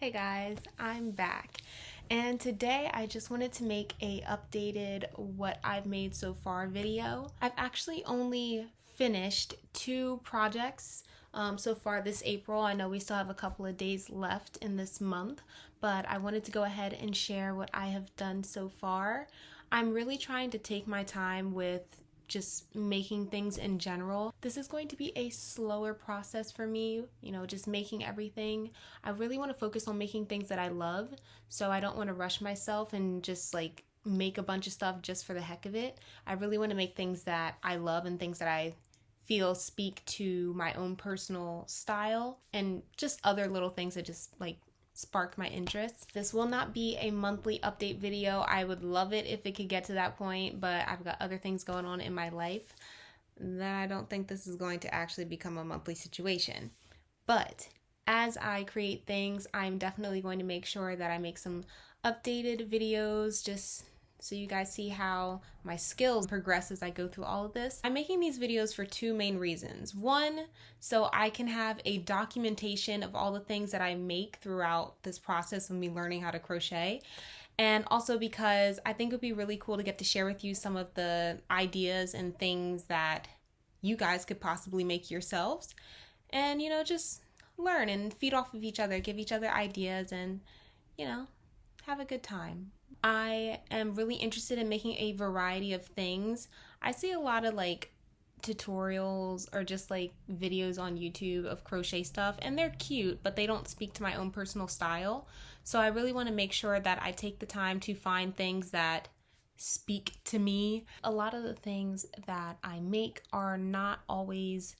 Hey guys, I'm back, and today I just wanted to make a updated what I've made so far video. I've actually only finished 2 projects so far this April. I know we still have a couple of days left in this month, but I wanted to go ahead and share what I have done so far. I'm really trying to take my time with just making things in general. This is going to be a slower process for me, just making everything. I really want to focus on making things that I love, so I don't want to rush myself and just like make a bunch of stuff just for the heck of it. I really want to make things that I love and things that I feel speak to my own personal style and just other little things that just like spark my interest. This will not be a monthly update video. I would love it if it could get to that point, but I've got other things going on in my life that I don't think this is going to actually become a monthly situation. But as I create things, I'm definitely going to make sure that I make some updated videos just so you guys see how my skills progress as I go through all of this. I'm making these videos for 2 main reasons. One, so I can have a documentation of all the things that I make throughout this process of me learning how to crochet. And also because I think it would be really cool to get to share with you some of the ideas and things that you guys could possibly make yourselves. And, just learn and feed off of each other, give each other ideas, and, have a good time. I am really interested in making a variety of things. I see a lot of like tutorials or just like videos on YouTube of crochet stuff, and they're cute, but they don't speak to my own personal style. So I really want to make sure that I take the time to find things that speak to me. A lot of the things that I make are not always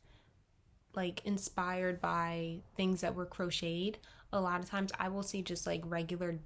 like inspired by things that were crocheted. A lot of times I will see just like regular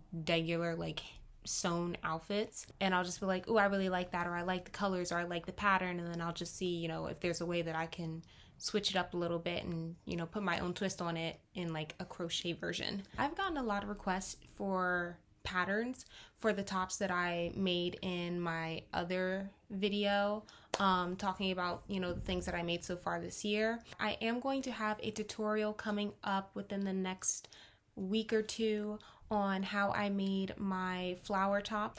like sewn outfits, and I'll just be like, oh, I really like that, or I like the colors, or I like the pattern, and then I'll just see, if there's a way that I can switch it up a little bit and, put my own twist on it in like a crochet version. I've gotten a lot of requests for patterns for the tops that I made in my other video talking about the things that I made so far this year. I am going to have a tutorial coming up within the next week or 2 on how I made my flower top.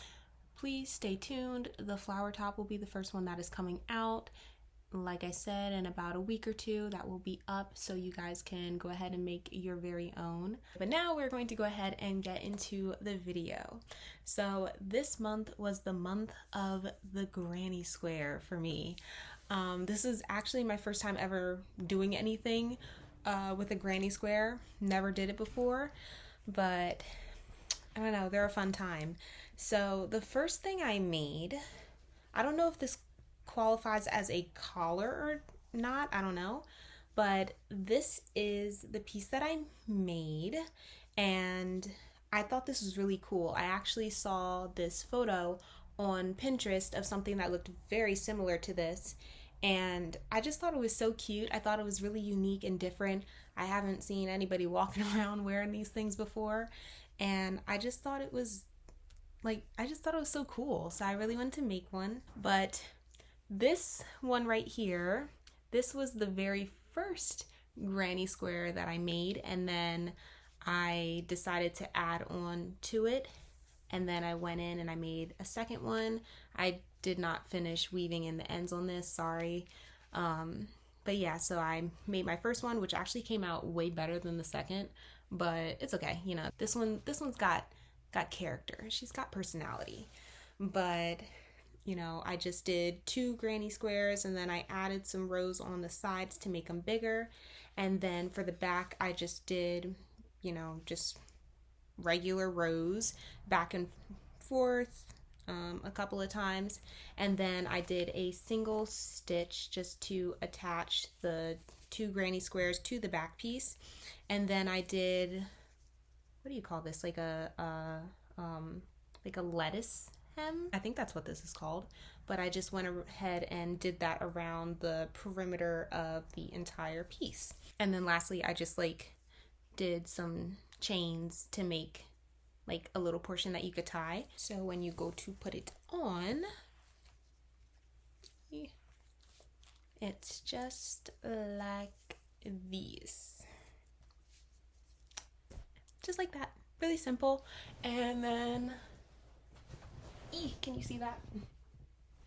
Please stay tuned. The flower top will be the first one that is coming out. Like I said, in about a week or 2 that will be up, so you guys can go ahead and make your very own. But now we're going to go ahead and get into the video. So this month was the month of the granny square for me. This is actually my first time ever doing anything with a granny square. Never did it before, but I don't know, they're a fun time. So the first thing I made, I don't know if this qualifies as a collar or not, I don't know, but this is the piece that I made, and I thought this was really cool. I actually saw this photo on Pinterest of something that looked very similar to this, and I just thought it was so cute. I thought it was really unique and different. I haven't seen anybody walking around wearing these things before, and I just thought it was so cool. So I really wanted to make one. But this one right here, this was the very first granny square that I made, and then I decided to add on to it, and then I went in and I made a second one. I did not finish weaving in the ends on this, sorry. But yeah, so I made my first one, which actually came out way better than the second, but it's okay. This one's got character. She's got personality. But I just did 2 granny squares, and then I added some rows on the sides to make them bigger. And then for the back, I just did, just regular rows back and forth a couple of times. And then I did a single stitch just to attach the 2 granny squares to the back piece. And then I did, what do you call this? Like a lettuce hem? I think that's what this is called. But I just went ahead and did that around the perimeter of the entire piece. And then lastly, I just did some chains to make like a little portion that you could tie. So when you go to put it on, it's just like these. Just like that. really simple. And then, can you see that?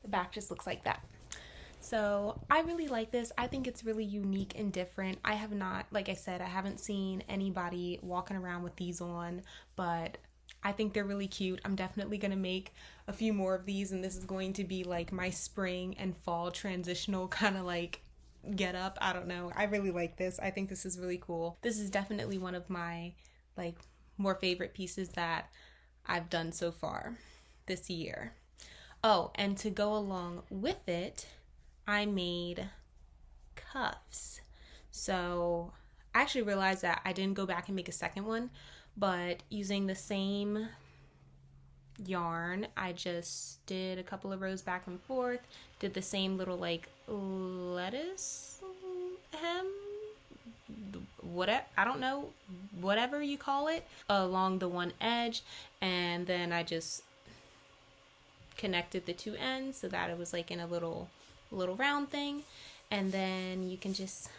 The back just looks like that. So I really like this. I think it's really unique and different. I have not, like I said, I haven't seen anybody walking around with these on, but I think they're really cute. I'm definitely going to make a few more of these, and this is going to be like my spring and fall transitional kind of like get up. I don't know. I really like this. I think this is really cool. This is definitely one of my like more favorite pieces that I've done so far this year. Oh, and to go along with it, I made cuffs. So I actually realized that I didn't go back and make a second one, but using the same yarn, I just did a couple of rows back and forth, did the same little like lettuce hem, whatever, I don't know, whatever you call it, along the one edge, and then I just connected the two ends so that it was like in a little round thing, and then you can just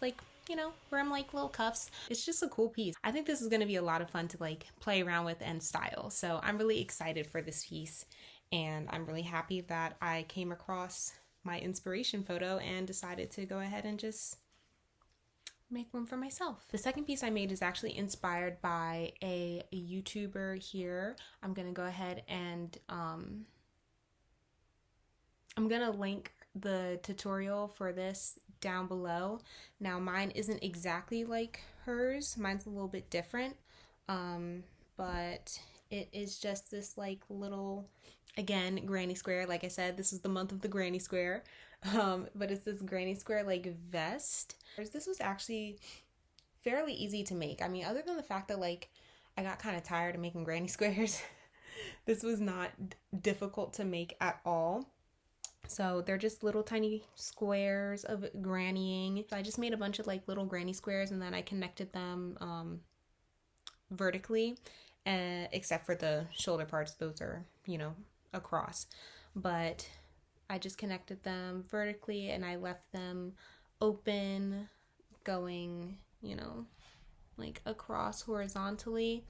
like, you know, wear them like little cuffs. It's just a cool piece. I think this is going to be a lot of fun to like play around with and style. So I'm really excited for this piece, and I'm really happy that I came across my inspiration photo and decided to go ahead and just make one for myself. The second piece I made is actually inspired by a YouTuber here. I'm gonna go ahead and I'm gonna link the tutorial for this down below. Now mine isn't exactly like hers, mine's a little bit different, but it is just this like little, again, granny square. Like I said, this is the month of the granny square, but it's this granny square like vest. This was actually fairly easy to make. I mean, other than the fact that like I got kind of tired of making granny squares, this was not difficult to make at all. So they're just little tiny squares of grannying. So I just made a bunch of like little granny squares, and then I connected them vertically, except for the shoulder parts. Those are, you know, across. But I just connected them vertically, and I left them open, going, you know, like across horizontally,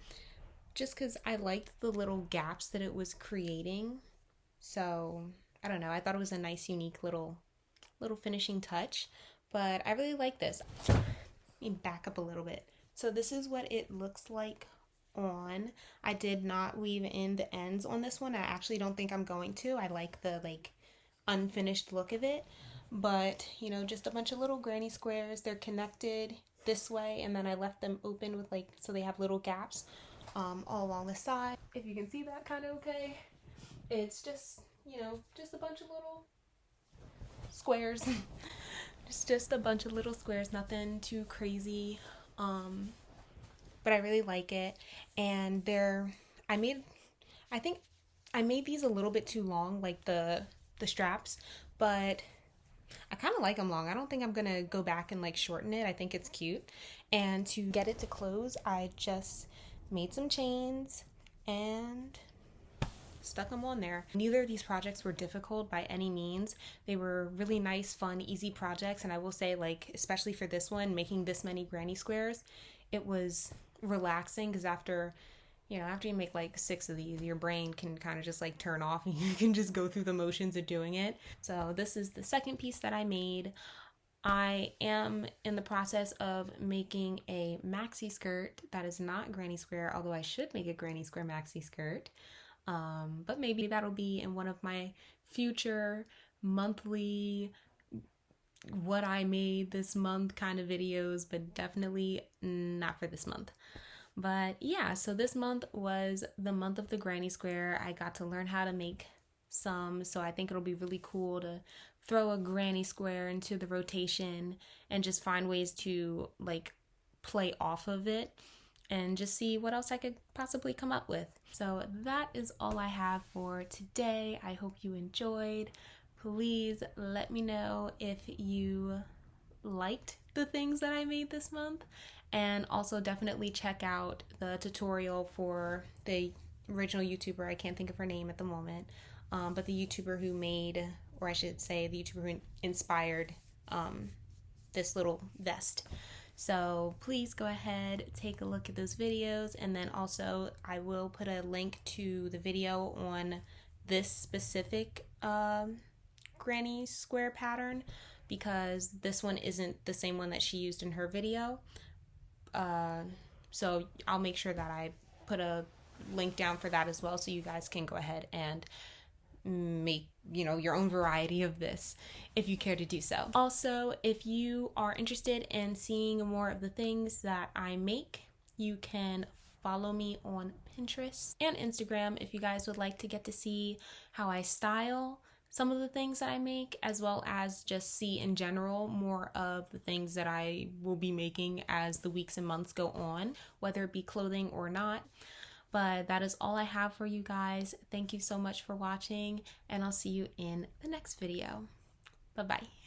just because I liked the little gaps that it was creating. So I don't know, I thought it was a nice, unique little finishing touch, but I really like this. Let me back up a little bit. So this is what it looks like on. I did not weave in the ends on this one. I actually don't think I'm going to. I like the like unfinished look of it, but you know, just a bunch of little granny squares. They're connected this way, and then I left them open with like, so they have little gaps all along the side. If you can see that kind of okay. It's just, you know, just a bunch of little squares. just a bunch of little squares, nothing too crazy. But I really like it. And I think I made these a little bit too long, like the straps, but I kind of like them long. I don't think I'm gonna go back and like shorten it. I think it's cute. And to get it to close, I just made some chains and stuck them on there. Neither of these projects were difficult by any means. They were really nice, fun, easy projects, and I will say, like, especially for this one, making this many granny squares, it was relaxing, because after you make like 6 of these, your brain can kind of just like turn off and you can just go through the motions of doing it. So this is the second piece that I made. I am in the process of making a maxi skirt that is not granny square, although I should make a granny square maxi skirt. But maybe that'll be in one of my future monthly what I made this month kind of videos, but definitely not for this month. But yeah, so this month was the month of the granny square. I got to learn how to make some, so I think it'll be really cool to throw a granny square into the rotation and just find ways to like play off of it and just see what else I could possibly come up with. So that is all I have for today. I hope you enjoyed. Please let me know if you liked the things that I made this month, and also definitely check out the tutorial for the original YouTuber. I can't think of her name at the moment, but the YouTuber who made, or I should say the YouTuber who inspired this little vest. So please go ahead, take a look at those videos, and then also I will put a link to the video on this specific granny square pattern, because this one isn't the same one that she used in her video. So I'll make sure that I put a link down for that as well, so you guys can go ahead and make, you know, your own variety of this if you care to do so. Also, if you are interested in seeing more of the things that I make, you can follow me on Pinterest and Instagram if you guys would like to get to see how I style some of the things that I make, as well as just see in general more of the things that I will be making as the weeks and months go on, whether it be clothing or not. But that is all I have for you guys. Thank you so much for watching, and I'll see you in the next video. Bye-bye.